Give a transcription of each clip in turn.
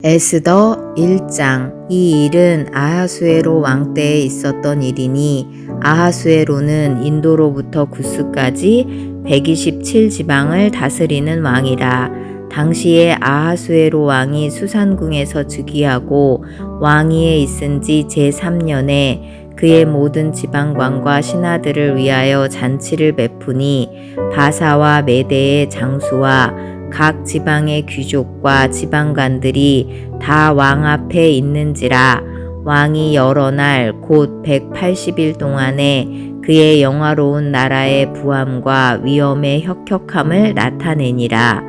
에스더 1장. 이 일은 아하수에로 왕 때에 있었던 일이니 아하수에로는 인도로부터 구스까지 127지방을 다스리는 왕이라. 당시에 아하수에로 왕이 수산궁에서 즉위하고 왕위에 있은 지 제3년에 그의 모든 지방관과 신하들을 위하여 잔치를 베푸니 바사와 메대의 장수와 각 지방의 귀족과 지방관들이 다 왕 앞에 있는지라. 왕이 여러 날 곧 180일 동안에 그의 영화로운 나라의 부함과 위엄의 혁혁함을 나타내니라.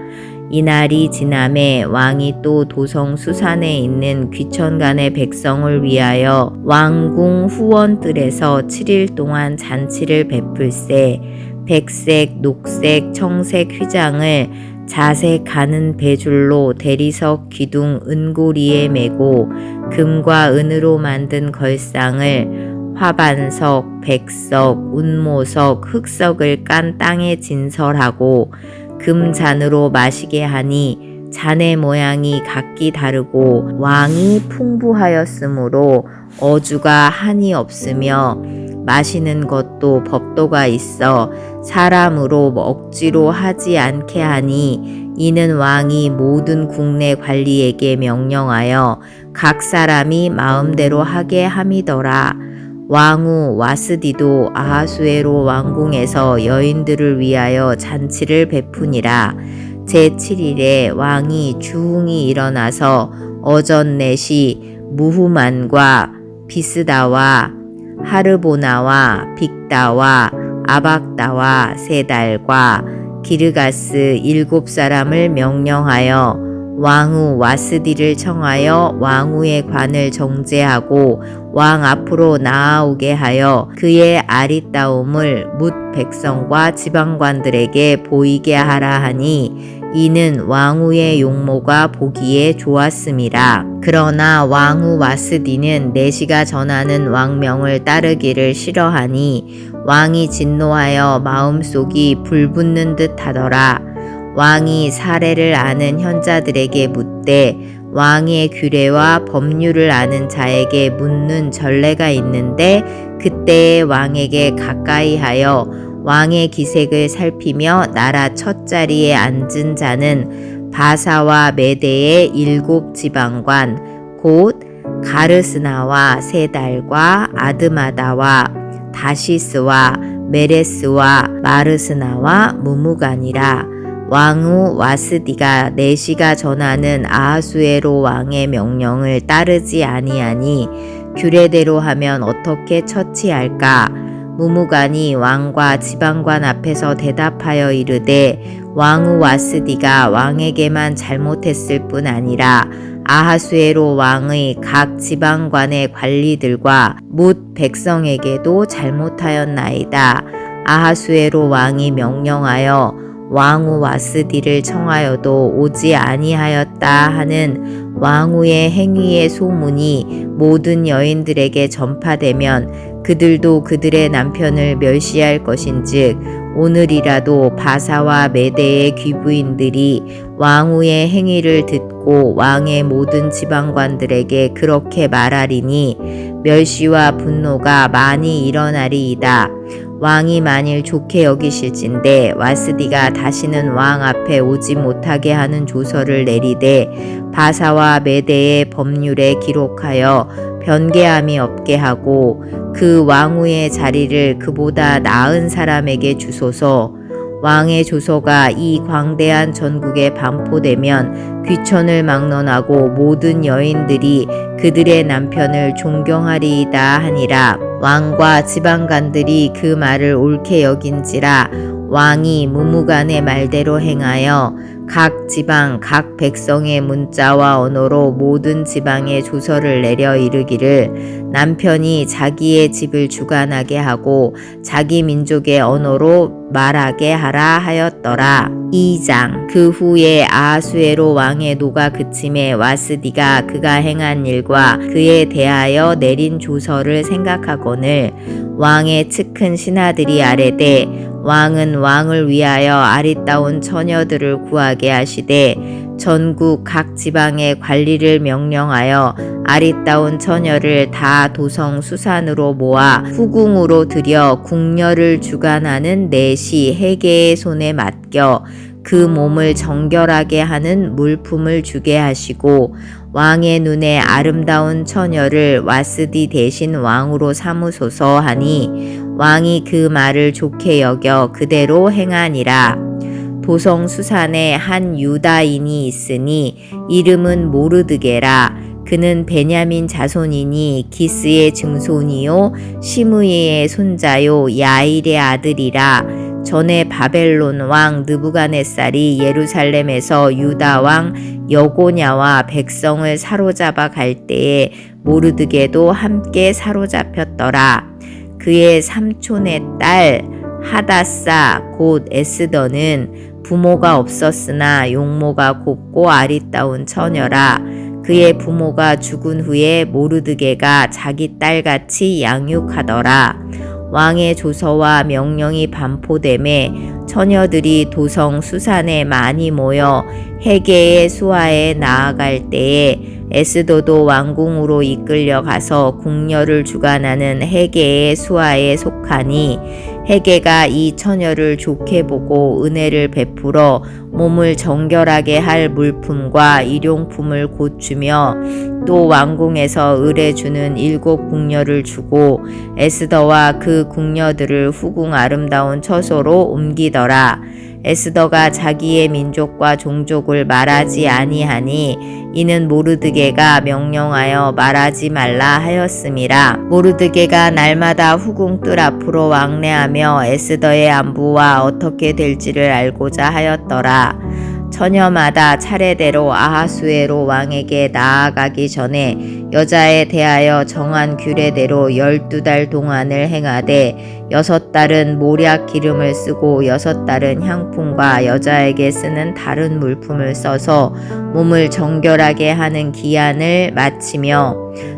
이날이 지남에 왕이 또 도성 수산에 있는 귀천간의 백성을 위하여 왕궁 후원뜰에서 7일 동안 잔치를 베풀세. 백색, 녹색, 청색 휘장을 자색 가는 배줄로 대리석 기둥 은고리에 메고 금과 은으로 만든 걸상을 화반석, 백석, 운모석, 흑석을 깐 땅에 진설하고 금잔으로 마시게 하니 잔의 모양이 각기 다르고 왕이 풍부하였으므로 어주가 한이 없으며 마시는 것도 법도가 있어 사람으로 억지로 하지 않게 하니 이는 왕이 모든 국내 관리에게 명령하여 각 사람이 마음대로 하게 함이더라. 왕후 와스디도 아하수에로 왕궁에서 여인들을 위하여 잔치를 베푸니라. 제7일에 왕이 주웅이 일어나서 어전넷이 무후만과 비스다와 하르보나와 빅다와 아박다와 세달과 기르가스 7사람을 명령하여 왕후 와스디를 청하여 왕후의 관을 정제하고 왕 앞으로 나아오게 하여 그의 아리따움을 뭇 백성과 지방관들에게 보이게 하라 하니 이는 왕후의 용모가 보기에 좋았음이라. 그러나 왕후 와스디는 내시가 전하는 왕명을 따르기를 싫어하니 왕이 진노하여 마음속이 불붙는 듯 하더라. 왕이 사례를 아는 현자들에게 묻되 왕의 규례와 법률을 아는 자에게 묻는 전례가 있는데 그때에 왕에게 가까이 하여 왕의 기색을 살피며 나라 첫 자리에 앉은 자는 바사와 메대의 7지방관 곧 가르스나와 세달과 아드마다와 다시스와 메레스와 마르스나와 무무간이라. 왕후 와스디가 내시가 전하는 아하수에로 왕의 명령을 따르지 아니하니 규례대로 하면 어떻게 처치할까? 무무간이 왕과 지방관 앞에서 대답하여 이르되 왕후 와스디가 왕에게만 잘못했을 뿐 아니라 아하수에로 왕의 각 지방관의 관리들과 뭇 백성에게도 잘못하였나이다. 아하수에로 왕이 명령하여 왕후 와스디를 청하여도 오지 아니하였다 하는 왕후의 행위의 소문이 모든 여인들에게 전파되면 그들도 그들의 남편을 멸시할 것인즉 오늘이라도 바사와 메대의 귀부인들이 왕후의 행위를 듣고 왕의 모든 지방관들에게 그렇게 말하리니 멸시와 분노가 많이 일어나리이다. 왕이 만일 좋게 여기실진데 와스디가 다시는 왕 앞에 오지 못하게 하는 조서를 내리되 바사와 메대의 법률에 기록하여 변개함이 없게 하고 그 왕후의 자리를 그보다 나은 사람에게 주소서. 왕의 조서가 이 광대한 전국에 반포되면 귀천을 막론하고 모든 여인들이 그들의 남편을 존경하리이다 하니라. 왕과 지방관들이 그 말을 옳게 여긴지라. 왕이 무무간의 말대로 행하여 각 지방 각 백성의 문자와 언어로 모든 지방에 조서를 내려 이르기를 남편이 자기의 집을 주관하게 하고 자기 민족의 언어로 말하게 하라 하였더라. 2장. 그 후에 아하수에로 왕의 노가 그침에 와스디가 그가 행한 일과 그에 대하여 내린 조서를 생각하거늘 왕의 측큰 신하들이 아뢰되 왕은 왕을 위하여 아리따운 처녀들을 구하게 하시되 전국 각 지방의 관리를 명령하여 아리따운 처녀를 다 도성 수산으로 모아 후궁으로 들여 궁녀를 주관하는 내시 해계의 손에 맡겨 그 몸을 정결하게 하는 물품을 주게 하시고 왕의 눈에 아름다운 처녀를 와스디 대신 왕으로 삼으소서 하니 왕이 그 말을 좋게 여겨 그대로 행하니라. 도성 수산에 한 유다인이 있으니 이름은 모르드게라. 그는 베냐민 자손이니 기스의 증손이요 시므이의 손자요 야일의 아들이라. 전에 바벨론 왕 느부갓네살이 예루살렘에서 유다 왕 여고냐와 백성을 사로잡아 갈 때에 모르드게도 함께 사로잡혔더라. 그의 삼촌의 딸 하다사 곧 에스더는 부모가 없었으나 용모가 곱고 아리따운 처녀라. 그의 부모가 죽은 후에 모르드게가 자기 딸같이 양육하더라. 왕의 조서와 명령이 반포됨에 처녀들이 도성 수산에 많이 모여 해계의 수하에 나아갈 때에 에스더도 왕궁으로 이끌려 가서 궁녀를 주관하는 해계의 수하에 속하니 해계가 이 처녀를 좋게 보고 은혜를 베풀어 몸을 정결하게 할 물품과 일용품을 곧 주며 또 왕궁에서 을에 주는 7 궁녀를 주고 에스더와 그 궁녀들을 후궁 아름다운 처소로 옮기더라. 에스더가 자기의 민족과 종족을 말하지 아니하니 이는 모르드게가 명령하여 말하지 말라 하였음이라. 모르드게가 날마다 후궁 뜰 앞으로 왕래하며 에스더의 안부와 어떻게 될지를 알고자 하였더라. 처녀마다 차례대로 아하수에로 왕에게 나아가기 전에 여자에 대하여 정한 규례대로 12달 동안을 행하되 6달은 모략 기름을 쓰고 6달은 향품과 여자에게 쓰는 다른 물품을 써서 몸을 정결하게 하는 기한을 마치며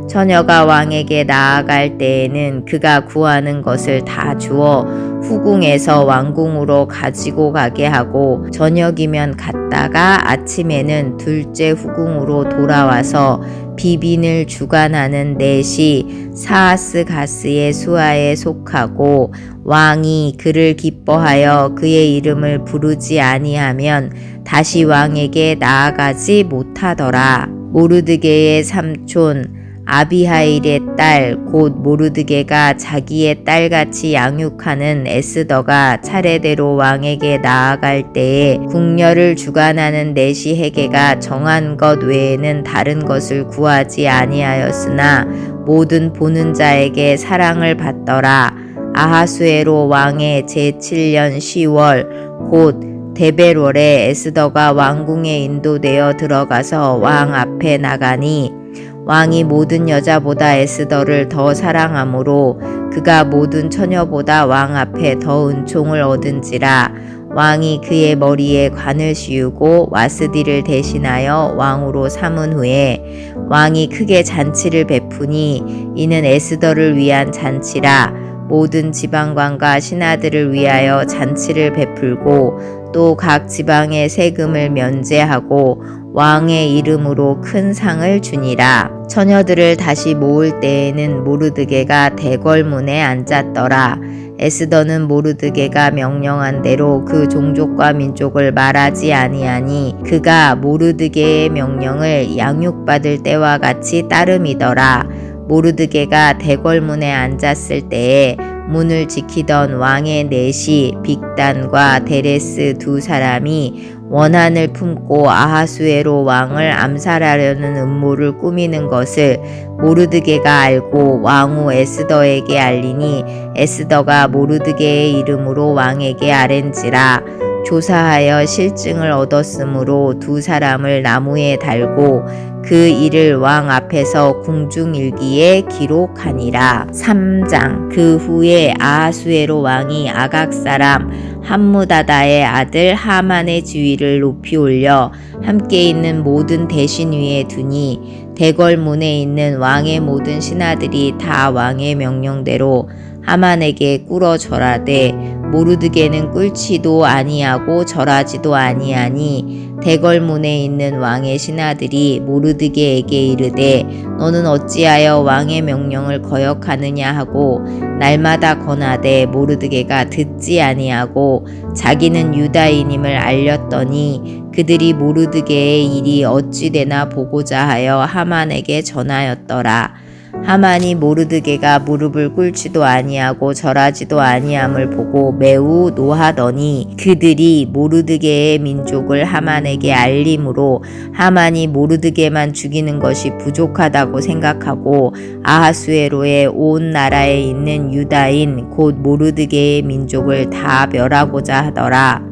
처녀가 왕에게 나아갈 때에는 그가 구하는 것을 다 주어 후궁에서 왕궁으로 가지고 가게 하고 저녁이면 갔다가 아침에는 둘째 후궁으로 돌아와서 비빈을 주관하는 넷이 사하스가스의 수하에 속하고 왕이 그를 기뻐하여 그의 이름을 부르지 아니하면 다시 왕에게 나아가지 못하더라. 모르드게의 삼촌 아비하일의 딸 곧 모르드게가 자기의 딸같이 양육하는 에스더가 차례대로 왕에게 나아갈 때에 궁녀를 주관하는 넷이 해계가 정한 것 외에는 다른 것을 구하지 아니하였으나 모든 보는 자에게 사랑을 받더라. 아하수에로 왕의 제7년 10월 곧 데벨월에 에스더가 왕궁에 인도되어 들어가서 왕 앞에 나가니 왕이 모든 여자보다 에스더를 더 사랑하므로 그가 모든 처녀보다 왕 앞에 더 은총을 얻은지라. 왕이 그의 머리에 관을 씌우고 와스디를 대신하여 왕으로 삼은 후에 왕이 크게 잔치를 베푸니 이는 에스더를 위한 잔치라. 모든 지방관과 신하들을 위하여 잔치를 베풀고 또 각 지방의 세금을 면제하고 왕의 이름으로 큰 상을 주니라. 처녀들을 다시 모을 때에는 모르드게가 대궐문에 앉았더라. 에스더는 모르드게가 명령한 대로 그 종족과 민족을 말하지 아니하니 그가 모르드게의 명령을 양육받을 때와 같이 따름이더라. 모르드게가 대궐문에 앉았을 때에 문을 지키던 왕의 넷이 빅단과 데레스 2 사람이 원한을 품고 아하수에로 왕을 암살하려는 음모를 꾸미는 것을 모르드게가 알고 왕후 에스더에게 알리니 에스더가 모르드게의 이름으로 왕에게 아랜지라. 조사하여 실증을 얻었으므로 2 사람을 나무에 달고 그 일을 왕 앞에서 궁중일기에 기록하니라. 3장. 그 후에 아하수에로 왕이 아각 사람 함무다다의 아들 하만의 지위를 높이 올려 함께 있는 모든 대신 위에 두니 대궐문에 있는 왕의 모든 신하들이 다 왕의 명령대로 하만에게 꿇어 절하되 모르드게는 꿇지도 아니하고 절하지도 아니하니 대궐문에 있는 왕의 신하들이 모르드게에게 이르되 너는 어찌하여 왕의 명령을 거역하느냐 하고 날마다 권하되 모르드게가 듣지 아니하고 자기는 유다인임을 알렸더니 그들이 모르드게의 일이 어찌 되나 보고자 하여 하만에게 전하였더라. 하만이 모르드게가 무릎을 꿇지도 아니하고 절하지도 아니함을 보고 매우 노하더니 그들이 모르드게의 민족을 하만에게 알림으로 하만이 모르드게만 죽이는 것이 부족하다고 생각하고 아하수에로의 온 나라에 있는 유다인 곧 모르드게의 민족을 다 멸하고자 하더라.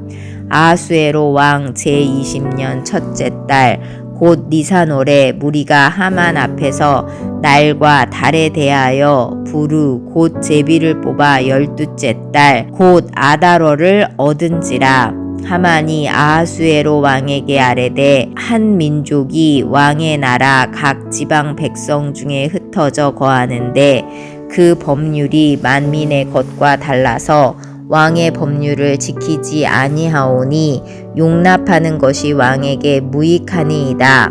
아하수에로 왕 제20년 첫째 달 곧 니산월에 무리가 하만 앞에서 날과 달에 대하여 부르 곧 제비를 뽑아 12째 달 곧 아달월을 얻은지라. 하만이 아하수에로 왕에게 아뢰되 한 민족이 왕의 나라 각 지방 백성 중에 흩어져 거하는데 그 법률이 만민의 것과 달라서 왕의 법률을 지키지 아니하오니 용납하는 것이 왕에게 무익하니이다.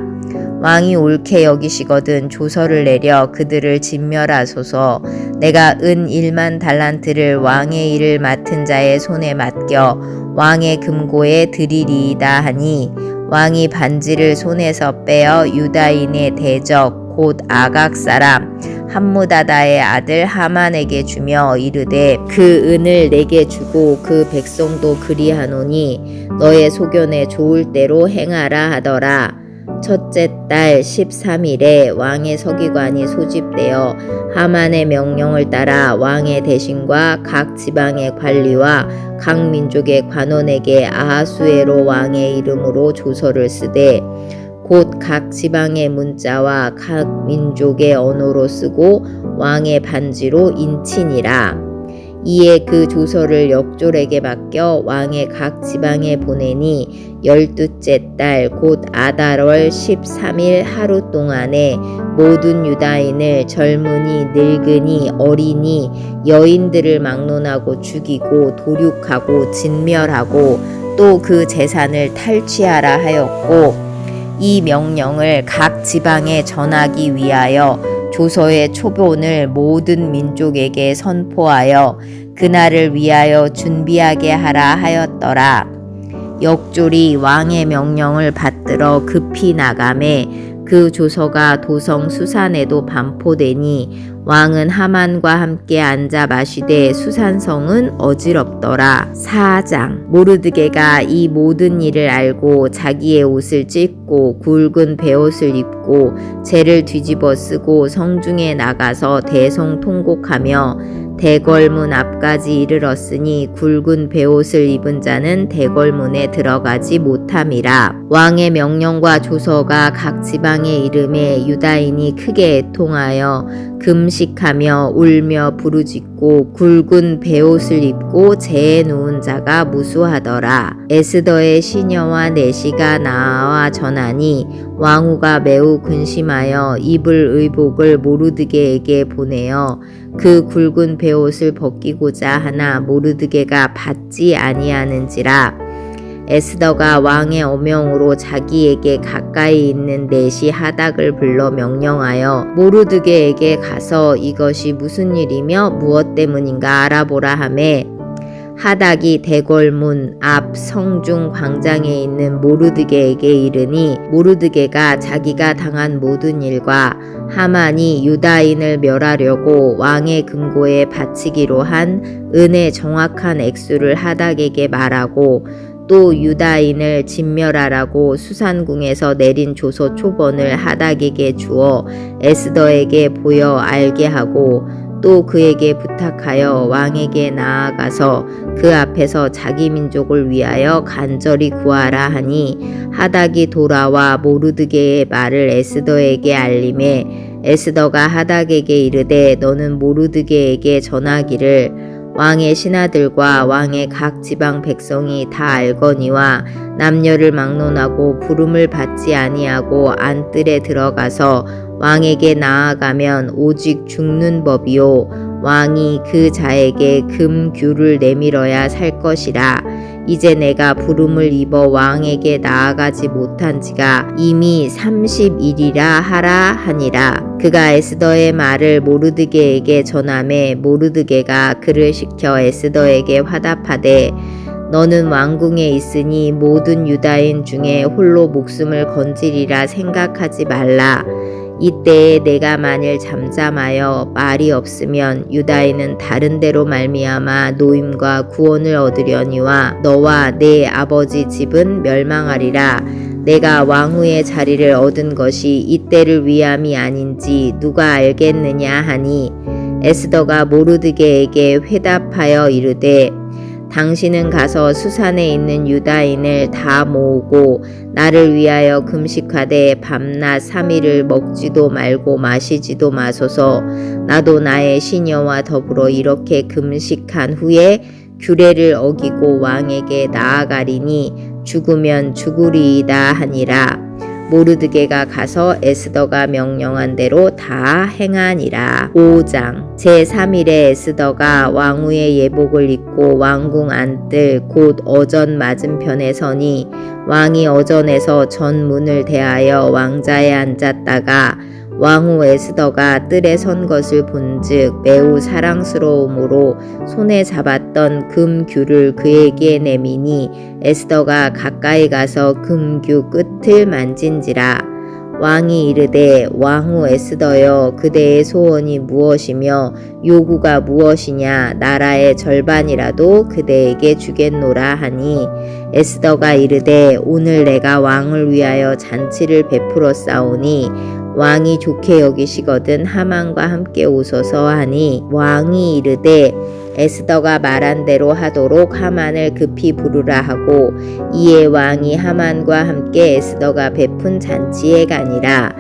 왕이 옳게 여기시거든 조서를 내려 그들을 진멸하소서. 내가 은 1만 달란트를 왕의 일을 맡은 자의 손에 맡겨 왕의 금고에 드리리이다 하니 왕이 반지를 손에서 빼어 유다인의 대적 곧 아각 사람 함무다다의 아들 하만에게 주며 이르되 그 은을 내게 주고 그 백성도 그리하노니 너의 소견에 좋을 대로 행하라 하더라. 첫째 달 13일에 왕의 서기관이 소집되어 하만의 명령을 따라 왕의 대신과 각 지방의 관리와 각 민족의 관원에게 아하수에로 왕의 이름으로 조서를 쓰되 곧 각 지방의 문자와 각 민족의 언어로 쓰고 왕의 반지로 인치니라. 이에 그 조서를 역졸에게 맡겨 왕의 각 지방에 보내니 12째 달 곧 아달월 13일 하루 동안에 모든 유다인을 젊은이 늙은이 어린이 여인들을 막론하고 죽이고 도륙하고 진멸하고 또 그 재산을 탈취하라 하였고 이 명령을 각 지방에 전하기 위하여 조서의 초본을 모든 민족에게 선포하여 그날을 위하여 준비하게 하라 하였더라. 역졸이 왕의 명령을 받들어 급히 나가매 그 조서가 도성 수산에도 반포되니 왕은 하만과 함께 앉아 마시되 수산성은 어지럽더라. 4장 모르드게가 이 모든 일을 알고 자기의 옷을 찢고 굵은 베옷을 입고 재를 뒤집어 쓰고 성중에 나가서 대성통곡하며 대궐문 앞까지 이르렀으니 굵은 베옷을 입은 자는 대궐문에 들어가지 못함이라. 왕의 명령과 조서가 각 지방에 이름에 유다인이 크게 애통하여 금식하며 울며 부르짖고 굵은 베옷을 입고 재에 누운 자가 무수하더라. 에스더의 시녀와 내시가 나와 전하니 왕후가 매우 근심하여 입을 의복을 모르드게에게 보내어 그 굵은 베옷을 벗기고자 하나 모르드게가 받지 아니하는지라. 에스더가 왕의 어명으로 자기에게 가까이 있는 내시 하닥을 불러 명령하여 모르드게에게 가서 이것이 무슨 일이며 무엇 때문인가 알아보라 하매 하닥이 대궐문 앞 성중 광장에 있는 모르드게에게 이르니 모르드게가 자기가 당한 모든 일과 하만이 유다인을 멸하려고 왕의 금고에 바치기로 한 은의 정확한 액수를 하닥에게 말하고 또 유다인을 진멸하라고 수산궁에서 내린 조서 초본을 하닥에게 주어 에스더에게 보여 알게 하고 또 그에게 부탁하여 왕에게 나아가서 그 앞에서 자기 민족을 위하여 간절히 구하라 하니 하닥이 돌아와 모르드게의 말을 에스더에게 알림해 에스더가 하닥에게 이르되 너는 모르드게에게 전하기를 왕의 신하들과 왕의 각 지방 백성이 다 알거니와 남녀를 막론하고 부름을 받지 아니하고 안뜰에 들어가서 왕에게 나아가면 오직 죽는 법이요 왕이 그 자에게 금규를 내밀어야 살 것이라. 이제 내가 부름을 입어 왕에게 나아가지 못한 지가 이미 30일이라 하라 하니라. 그가 에스더의 말을 모르드게에게 전하매 모르드게가 그를 시켜 에스더에게 화답하되 너는 왕궁에 있으니 모든 유다인 중에 홀로 목숨을 건지리라 생각하지 말라. 이때에 내가 만일 잠잠하여 말이 없으면 유다인은 다른 데로 말미암아 노임과 구원을 얻으려니와 너와 내 아버지 집은 멸망하리라. 내가 왕후의 자리를 얻은 것이 이때를 위함이 아닌지 누가 알겠느냐 하니 에스더가 모르드게에게 회답하여 이르되 당신은 가서 수산에 있는 유다인을 다 모으고 나를 위하여 금식하되 밤낮 3일을 먹지도 말고 마시지도 마소서. 나도 나의 시녀와 더불어 이렇게 금식한 후에 규례를 어기고 왕에게 나아가리니 죽으면 죽으리이다 하니라. 모르드게가 가서 에스더가 명령한 대로 다 행하니라. 5장 제3일에 에스더가 왕후의 예복을 입고 왕궁 안뜰 곧 어전 맞은편에 서니 왕이 어전에서 전문을 대하여 왕자에 앉았다가 왕후 에스더가 뜰에 선 것을 본즉 매우 사랑스러움으로 손에 잡았던 금규를 그에게 내미니 에스더가 가까이 가서 금규 끝을 만진지라. 왕이 이르되 왕후 에스더여 그대의 소원이 무엇이며 요구가 무엇이냐 나라의 절반이라도 그대에게 주겠노라 하니 에스더가 이르되 오늘 내가 왕을 위하여 잔치를 베풀었사오니 왕이 좋게 여기시거든 하만과 함께 오소서 하니 왕이 이르되 에스더가 말한 대로 하도록 하만을 급히 부르라 하고 이에 왕이 하만과 함께 에스더가 베푼 잔치에 가니라.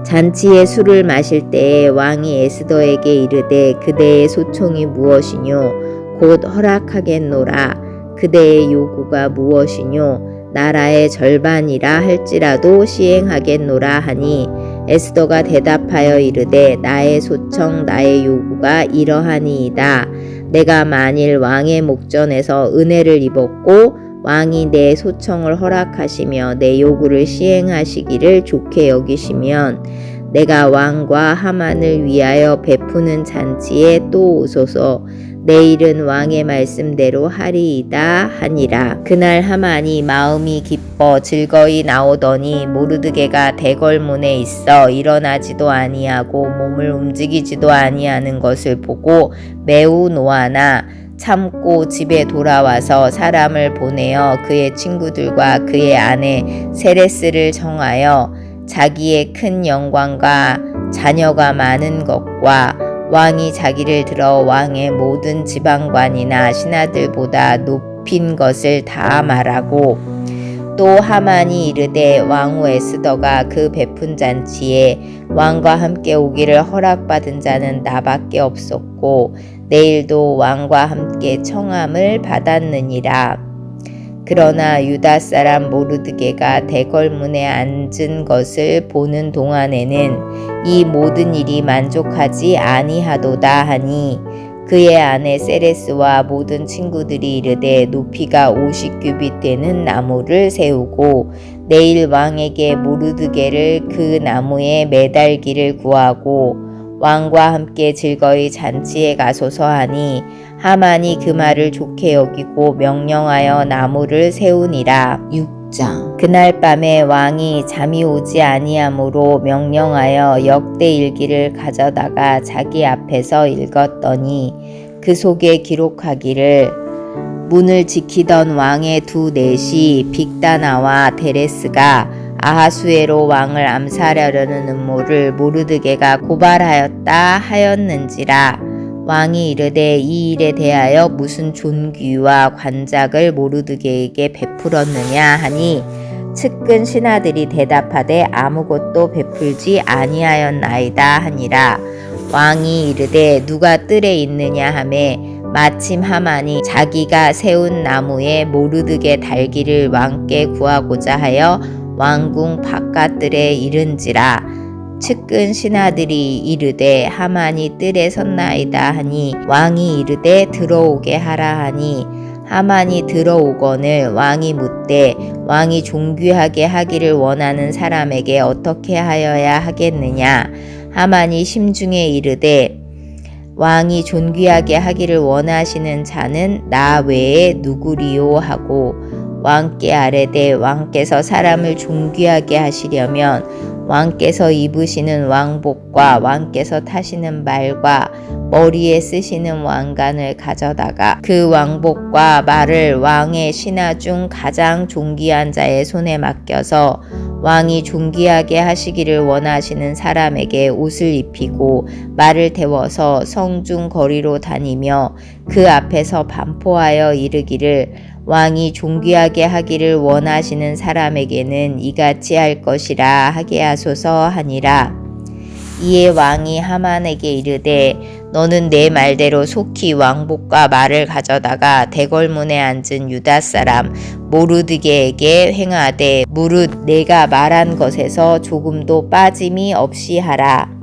잔치에 술을 마실 때에 왕이 에스더에게 이르되 그대의 소총이 무엇이뇨 곧 허락하겠노라. 그대의 요구가 무엇이뇨 나라의 절반이라 할지라도 시행하겠노라 하니 에스더가 대답하여 이르되 나의 소청 나의 요구가 이러하니이다. 내가 만일 왕의 목전에서 은혜를 입었고 왕이 내 소청을 허락하시며 내 요구를 시행하시기를 좋게 여기시면 내가 왕과 하만을 위하여 베푸는 잔치에 또 오소서. 내일은 왕의 말씀대로 하리이다 하니라. 그날 하만이 마음이 기뻐 즐거이 나오더니 모르드게가 대궐문에 있어 일어나지도 아니하고 몸을 움직이지도 아니하는 것을 보고 매우 노하나 참고 집에 돌아와서 사람을 보내어 그의 친구들과 그의 아내 세레스를 청하여 자기의 큰 영광과 자녀가 많은 것과 왕이 자기를 들어 왕의 모든 지방관이나 신하들보다 높인 것을 다 말하고 또 하만이 이르되 왕후 에스더가 그 베푼 잔치에 왕과 함께 오기를 허락받은 자는 나밖에 없었고 내일도 왕과 함께 청함을 받았느니라. 그러나 유다 사람 모르드게가 대궐문에 앉은 것을 보는 동안에는 이 모든 일이 만족하지 아니하도다 하니 그의 아내 세레스와 모든 친구들이 이르되 높이가 50규빗 되는 나무를 세우고 내일 왕에게 모르드게를 그 나무에 매달기를 구하고 왕과 함께 즐거이 잔치에 가소서 하니 하만이 그 말을 좋게 여기고 명령하여 나무를 세우니라. 6장 그날 밤에 왕이 잠이 오지 아니하므로 명령하여 역대일기를 가져다가 자기 앞에서 읽었더니 그 속에 기록하기를 문을 지키던 왕의 두 넷이 빅다나와 데레스가 아하수에로 왕을 암살하려는 음모를 모르드게가 고발하였다 하였는지라. 왕이 이르되 이 일에 대하여 무슨 존귀와 관작을 모르드게에게 베풀었느냐 하니 측근 신하들이 대답하되 아무것도 베풀지 아니하였나이다 하니라. 왕이 이르되 누가 뜰에 있느냐 하매 마침 하만이 자기가 세운 나무에 모르드게 달기를 왕께 구하고자 하여 왕궁 바깥들에 이른지라. 측근 신하들이 이르되 하만이 뜰에 섰나이다 하니 왕이 이르되 들어오게 하라 하니 하만이 들어오거늘 왕이 묻되 왕이 존귀하게 하기를 원하는 사람에게 어떻게 하여야 하겠느냐. 하만이 심중에 이르되 왕이 존귀하게 하기를 원하시는 자는 나 외에 누구리요 하고 왕께 아뢰되 왕께서 사람을 존귀하게 하시려면 왕께서 입으시는 왕복과 왕께서 타시는 말과 머리에 쓰시는 왕관을 가져다가 그 왕복과 말을 왕의 신하 중 가장 존귀한 자의 손에 맡겨서 왕이 존귀하게 하시기를 원하시는 사람에게 옷을 입히고 말을 태워서 성중 거리로 다니며 그 앞에서 반포하여 이르기를 왕이 존귀하게 하기를 원하시는 사람에게는 이같이 할 것이라 하게 하소서 하니라. 이에 왕이 하만에게 이르되 너는 내 말대로 속히 왕복과 말을 가져다가 대궐문에 앉은 유다 사람 모르드게에게 행하되 무릇 내가 말한 것에서 조금도 빠짐이 없이 하라.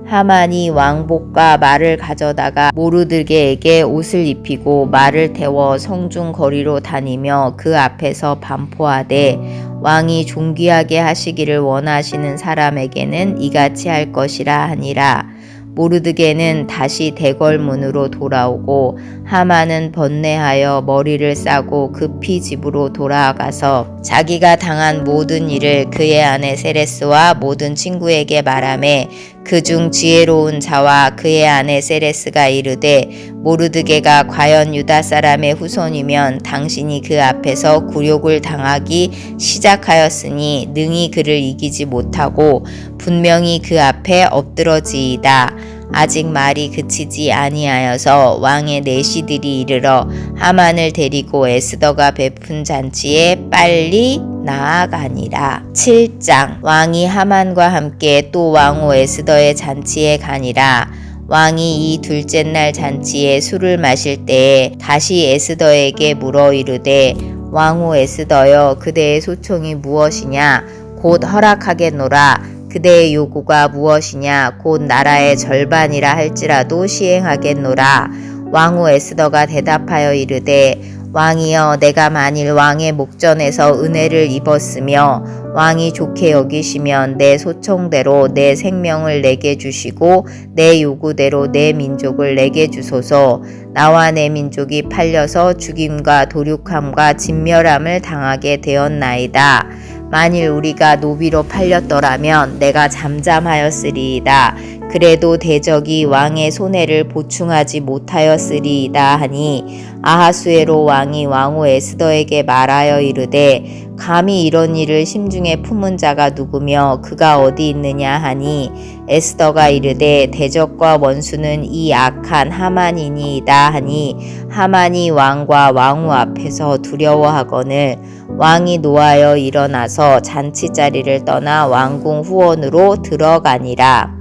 하만이 왕복과 말을 가져다가 모르드게에게 옷을 입히고 말을 태워 성중 거리로 다니며 그 앞에서 반포하되 왕이 존귀하게 하시기를 원하시는 사람에게는 이같이 할 것이라 하니라. 모르드게는 다시 대궐문으로 돌아오고 하만은 번뇌하여 머리를 싸고 급히 집으로 돌아가서 자기가 당한 모든 일을 그의 아내 세레스와 모든 친구에게 말하매 그중 지혜로운 자와 그의 아내 세레스가 이르되 모르드게가 과연 유다 사람의 후손이면 당신이 그 앞에서 굴욕을 당하기 시작하였으니 능히 그를 이기지 못하고 분명히 그 앞에 엎드러지이다. 아직 말이 그치지 아니하여서 왕의 내시들이 이르러 하만을 데리고 에스더가 베푼 잔치에 빨리 나아가니라. 7장. 왕이 하만과 함께 또 왕후 에스더의 잔치에 가니라. 왕이 이 둘째 날 잔치에 술을 마실 때에 다시 에스더에게 물어 이르되 왕후 에스더여 그대의 소총이 무엇이냐 곧 허락하겠노라. 그대의 요구가 무엇이냐 곧 나라의 절반이라 할지라도 시행하겠노라. 왕후 에스더가 대답하여 이르되 왕이여 내가 만일 왕의 목전에서 은혜를 입었으며 왕이 좋게 여기시면 내 소총대로 내 생명을 내게 주시고 내 요구대로 내 민족을 내게 주소서. 나와 내 민족이 팔려서 죽임과 도륙함과 진멸함을 당하게 되었나이다. 만일 우리가 노비로 팔렸더라면 내가 잠잠하였으리이다. 그래도 대적이 왕의 손해를 보충하지 못하였으리이다 하니 아하수에로 왕이 왕후 에스더에게 말하여 이르되 감히 이런 일을 심중에 품은 자가 누구며 그가 어디 있느냐 하니 에스더가 이르되 대적과 원수는 이 악한 하만이니이다 하니 하만이 왕과 왕후 앞에서 두려워하거늘 왕이 노하여 일어나서 잔치자리를 떠나 왕궁 후원으로 들어가니라.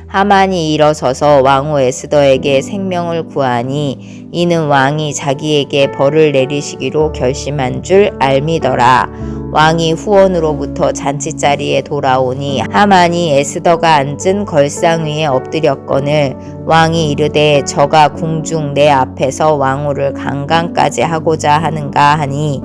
하만이 일어서서 왕후 에스더에게 생명을 구하니 이는 왕이 자기에게 벌을 내리시기로 결심한 줄 알미더라. 왕이 후원으로부터 잔치자리에 돌아오니 하만이 에스더가 앉은 걸상 위에 엎드렸거늘 왕이 이르되 저가 궁중 내 앞에서 왕후를 강간까지 하고자 하는가 하니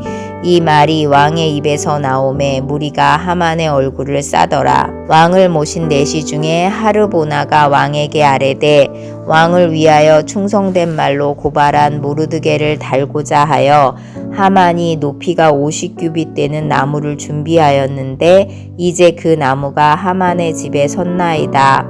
이 말이 왕의 입에서 나오매 무리가 하만의 얼굴을 싸더라. 왕을 모신 내시 중에 하르보나가 왕에게 아뢰되 왕을 위하여 충성된 말로 고발한 모르드게를 달고자 하여 하만이 높이가 50규빗 되는 나무를 준비하였는데 이제 그 나무가 하만의 집에 섰나이다.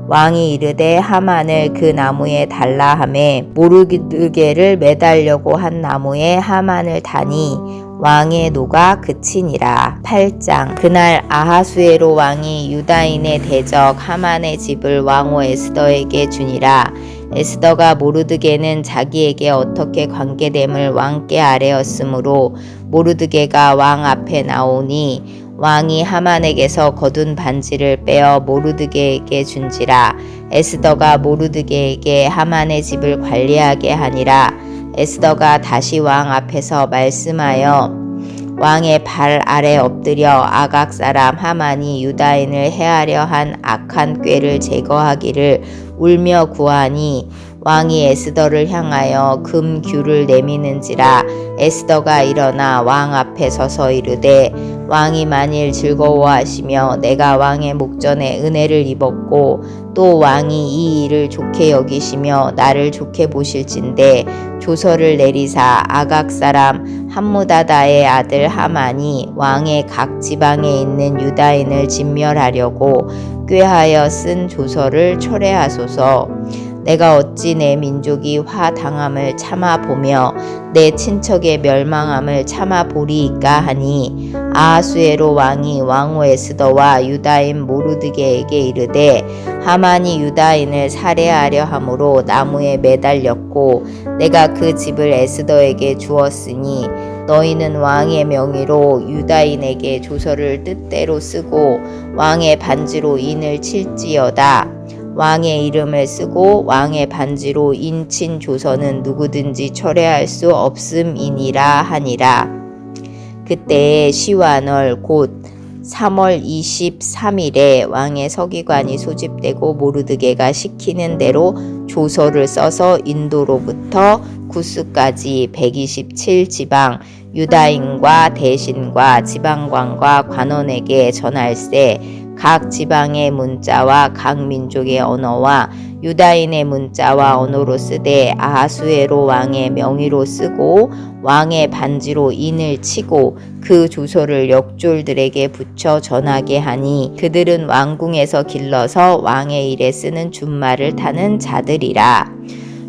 왕이 이르되 하만을 그 나무에 달라 하매 모르드게를 매달려고 한 나무에 하만을 다니 왕의 노가 그치니라. 8장. 그날 아하수에로 왕이 유다인의 대적 하만의 집을 왕후 에스더에게 주니라. 에스더가 모르드게는 자기에게 어떻게 관계됨을 왕께 아뢰었으므로 모르드게가 왕 앞에 나오니 왕이 하만에게서 거둔 반지를 빼어 모르드게에게 준지라. 에스더가 모르드게에게 하만의 집을 관리하게 하니라. 에스더가 다시 왕 앞에서 말씀하여 왕의 발 아래 엎드려 아각 사람 하만이 유다인을 해하려 한 악한 꾀를 제거하기를 울며 구하니 왕이 에스더를 향하여 금규를 내미는지라. 에스더가 일어나 왕 앞에 서서 이르되 왕이 만일 즐거워하시며 내가 왕의 목전에 은혜를 입었고 또 왕이 이 일을 좋게 여기시며 나를 좋게 보실진대 조서를 내리사 아각 사람 함무다다의 아들 하만이 왕의 각 지방에 있는 유다인을 진멸하려고 꾀하여 쓴 조서를 철회하소서. 내가 어찌 내 민족이 화당함을 참아 보며 내 친척의 멸망함을 참아 보리이까 하니 아하수에로 왕이 왕후 에스더와 유다인 모르드게에게 이르되 하만이 유다인을 살해하려 함으로 나무에 매달렸고 내가 그 집을 에스더에게 주었으니 너희는 왕의 명의로 유다인에게 조서를 뜻대로 쓰고 왕의 반지로 인을 칠지어다. 왕의 이름을 쓰고 왕의 반지로 인친 조서는 누구든지 철회할 수 없음이니라 하니라. 그때에 시완월 곧 3월 23일에 왕의 서기관이 소집되고 모르드게가 시키는 대로 조서를 써서 인도로부터 구스까지 127지방 유다인과 대신과 지방관과 관원에게 전할세. 각 지방의 문자와 각 민족의 언어와 유다인의 문자와 언어로 쓰되 아하수에로 왕의 명의로 쓰고 왕의 반지로 인을 치고 그 조서를 역졸들에게 붙여 전하게 하니 그들은 왕궁에서 길러서 왕의 일에 쓰는 준말을 타는 자들이라.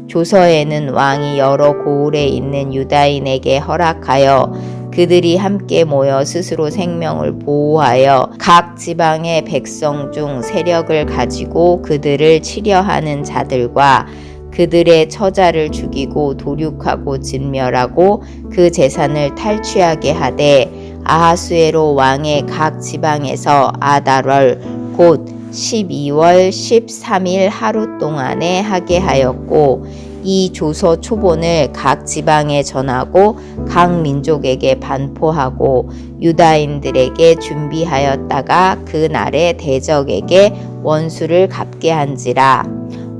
조서에는 왕이 여러 고을에 있는 유다인에게 허락하여 그들이 함께 모여 스스로 생명을 보호하여 각 지방의 백성 중 세력을 가지고 그들을 치려하는 자들과 그들의 처자를 죽이고 도륙하고 진멸하고 그 재산을 탈취하게 하되 아하수에로 왕의 각 지방에서 아달월 곧 12월 13일 하루 동안에 하게 하였고 이 조서 초본을 각 지방에 전하고 각 민족에게 반포하고 유다인들에게 준비하였다가 그 날에 대적에게 원수를 갚게 한지라.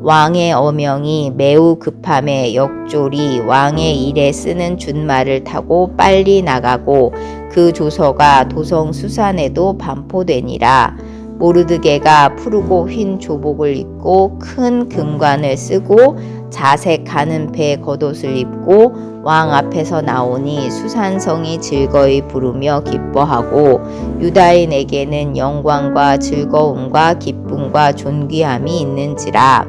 왕의 어명이 매우 급함에 역졸이 왕의 일에 쓰는 준말을 타고 빨리 나가고 그 조서가 도성 수산에도 반포되니라. 모르드게가 푸르고 흰 조복을 입고 큰 금관을 쓰고 자색 가는 배 겉옷을 입고 왕 앞에서 나오니 수산성이 즐거이 부르며 기뻐하고 유다인에게는 영광과 즐거움과 기쁨과 존귀함이 있는지라.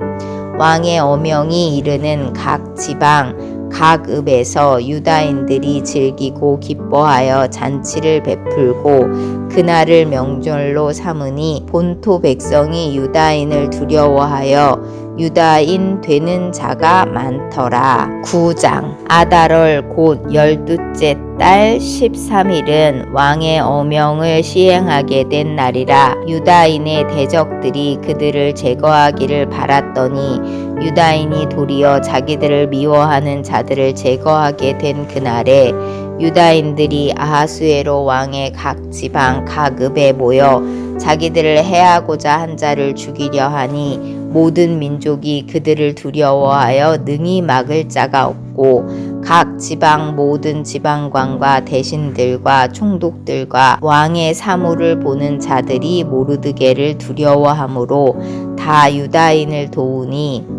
왕의 어명이 이르는 각 지방 각 읍에서 유다인들이 즐기고 기뻐하여 잔치를 베풀고 그날을 명절로 삼으니 본토 백성이 유다인을 두려워하여 유다인 되는 자가 많더라. 9장 아달월 곧 12째 달 13일은 왕의 어명을 시행하게 된 날이라. 유다인의 대적들이 그들을 제거하기를 바랐더니 유다인이 도리어 자기들을 미워하는 자들을 제거하게 된 그날에 유다인들이 아하수에로 왕의 각 지방 각 읍에 모여 자기들을 해하고자 한 자를 죽이려 하니 모든 민족이 그들을 두려워하여 능히 막을 자가 없고 각 지방 모든 지방관과 대신들과 총독들과 왕의 사물을 보는 자들이 모르드게를 두려워하므로 다 유다인을 도우니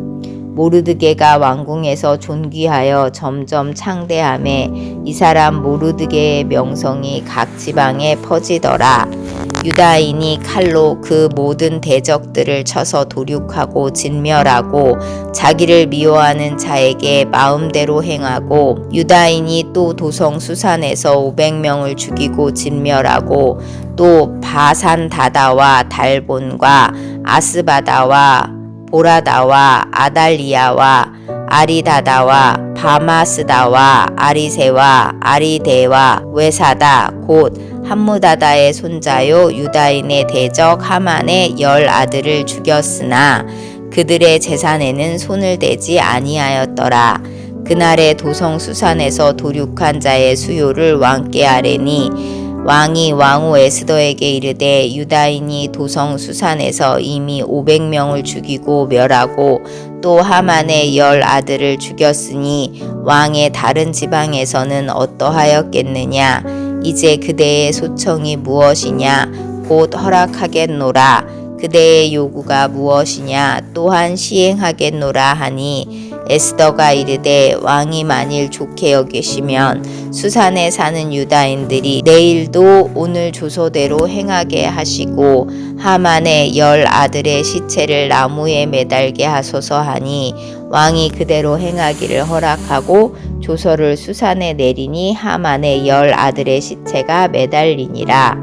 모르드게가 왕궁에서 존귀하여 점점 창대함에 이 사람 모르드게의 명성이 각 지방에 퍼지더라. 유다인이 칼로 그 모든 대적들을 쳐서 도륙하고 진멸하고 자기를 미워하는 자에게 마음대로 행하고 유다인이 또 도성 수산에서 500명을 죽이고 진멸하고 또 바산 다다와 달본과 아스바다와 보라다와 아달리아와 아리다다와 바마스다와 아리세와 아리데와 외사다 곧 함무다다의 손자요 유다인의 대적 하만의 10 아들을 죽였으나 그들의 재산에는 손을 대지 아니하였더라. 그날에 도성 수산에서 도륙한 자의 수요를 왕께 아뢰니 왕이 왕후 에스더에게 이르되 유다인이 도성 수산에서 이미 500명을 죽이고 멸하고 또 하만의 10 아들을 죽였으니 왕의 다른 지방에서는 어떠하였겠느냐. 이제 그대의 소청이 무엇이냐. 곧 허락하겠노라. 그대의 요구가 무엇이냐. 또한 시행하겠노라 하니 에스더가 이르되 왕이 만일 좋게 여기시면 수산에 사는 유다인들이 내일도 오늘 조소대로 행하게 하시고 하만의 10 아들의 시체를 나무에 매달게 하소서 하니 왕이 그대로 행하기를 허락하고 조서를 수산에 내리니 하만의 10 아들의 시체가 매달리니라.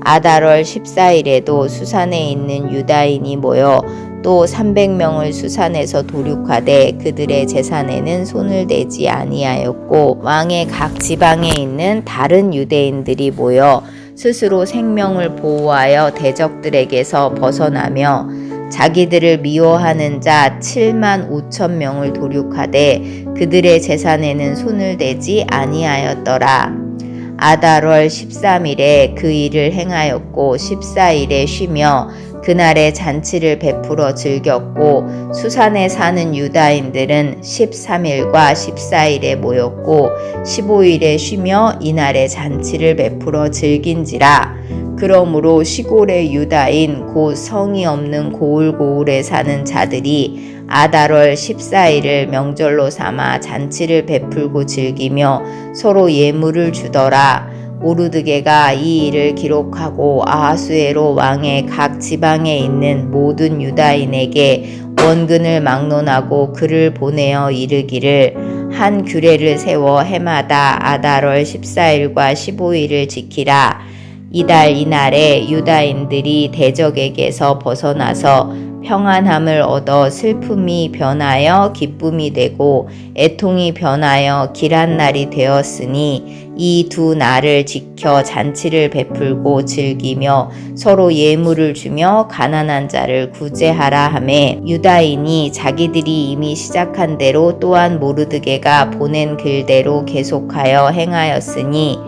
아달월 14일에도 수산에 있는 유다인이 모여 또 300명을 수산에서 도륙하되 그들의 재산에는 손을 대지 아니하였고 왕의 각 지방에 있는 다른 유대인들이 모여 스스로 생명을 보호하여 대적들에게서 벗어나며 자기들을 미워하는 자 7만 5천 명을 도륙하되 그들의 재산에는 손을 대지 아니하였더라. 아달월 13일에 그 일을 행하였고 14일에 쉬며 그날에 잔치를 베풀어 즐겼고 수산에 사는 유다인들은 13일과 14일에 모였고 15일에 쉬며 이날에 잔치를 베풀어 즐긴지라. 그러므로 시골의 유다인 곧 성이 없는 고을고을에 사는 자들이 아달월 14일을 명절로 삼아 잔치를 베풀고 즐기며 서로 예물을 주더라. 모르드게가 이 일을 기록하고 아하수에로 왕의 각 지방에 있는 모든 유다인에게 원근을 막론하고 글을 보내어 이르기를 한 규례를 세워 해마다 아달월 14일과 15일을 지키라. 이달 이날에 유다인들이 대적에게서 벗어나서 평안함을 얻어 슬픔이 변하여 기쁨이 되고 애통이 변하여 길한 날이 되었으니 이 두 날을 지켜 잔치를 베풀고 즐기며 서로 예물을 주며 가난한 자를 구제하라 하매 유다인이 자기들이 이미 시작한 대로 또한 모르드게가 보낸 글대로 계속하여 행하였으니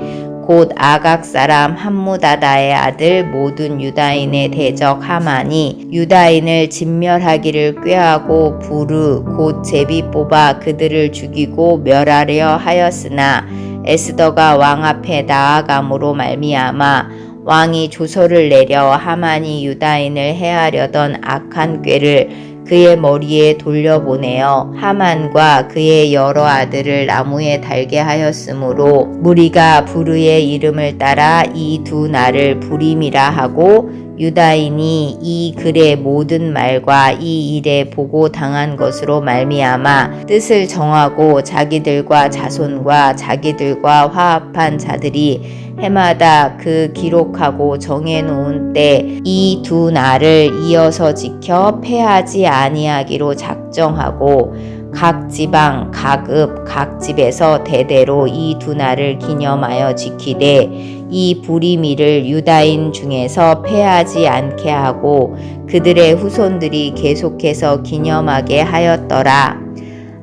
곧 아각 사람 함무다다의 아들 모든 유다인의 대적 하만이 유다인을 진멸하기를 꾀하고 부르 곧 제비 뽑아 그들을 죽이고 멸하려 하였으나 에스더가 왕 앞에 나아감으로 말미암아 왕이 조서를 내려 하만이 유다인을 해하려던 악한 꾀를 그의 머리에 돌려보내어 하만과 그의 여러 아들을 나무에 달게 하였으므로 무리가 부르의 이름을 따라 이 두 날을 부림이라 하고 유다인이 이 글의 모든 말과 이 일에 보고 당한 것으로 말미암아 뜻을 정하고 자기들과 자손과 자기들과 화합한 자들이 해마다 그 기록하고 정해놓은 때 이 두 날을 이어서 지켜 패하지 아니하기로 작정하고 각 지방 각 읍 각 집에서 대대로 이 두 날을 기념하여 지키되 이 부리미를 유다인 중에서 패하지 않게 하고 그들의 후손들이 계속해서 기념하게 하였더라.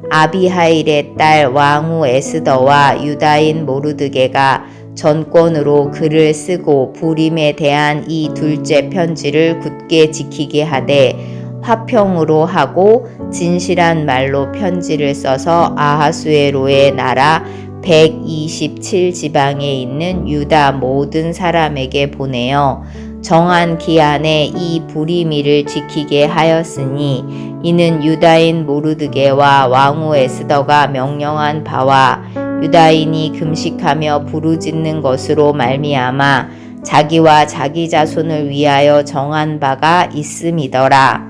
아비하일의 딸 왕후 에스더와 유다인 모르드게가 전권으로 글을 쓰고 부림에 대한 이 둘째 편지를 굳게 지키게 하되 화평으로 하고 진실한 말로 편지를 써서 아하수에로의 나라 127지방에 있는 유다 모든 사람에게 보내어 정한 기한에 이 부리미를 지키게 하였으니 이는 유다인 모르드게와 왕후 에스더가 명령한 바와 유다인이 금식하며 부르짖는 것으로 말미암아 자기와 자기 자손을 위하여 정한 바가 있음이더라.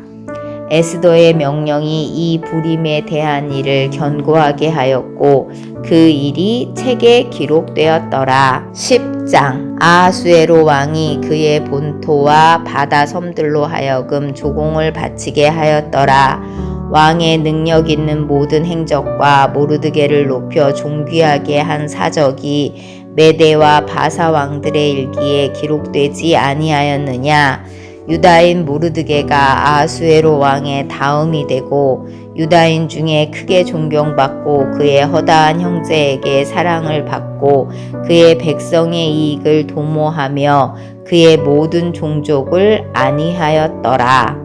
에스더의 명령이 이 부림에 대한 일을 견고하게 하였고 그 일이 책에 기록되었더라. 10장 아하수에로 왕이 그의 본토와 바다 섬들로 하여금 조공을 바치게 하였더라. 왕의 능력 있는 모든 행적과 모르드게를 높여 존귀하게 한 사적이 메대와 바사 왕들의 일기에 기록되지 아니하였느냐. 유다인 모르드게가 아하수에로 왕의 다음이 되고 유다인 중에 크게 존경받고 그의 허다한 형제에게 사랑을 받고 그의 백성의 이익을 도모하며 그의 모든 종족을 안위하였더라.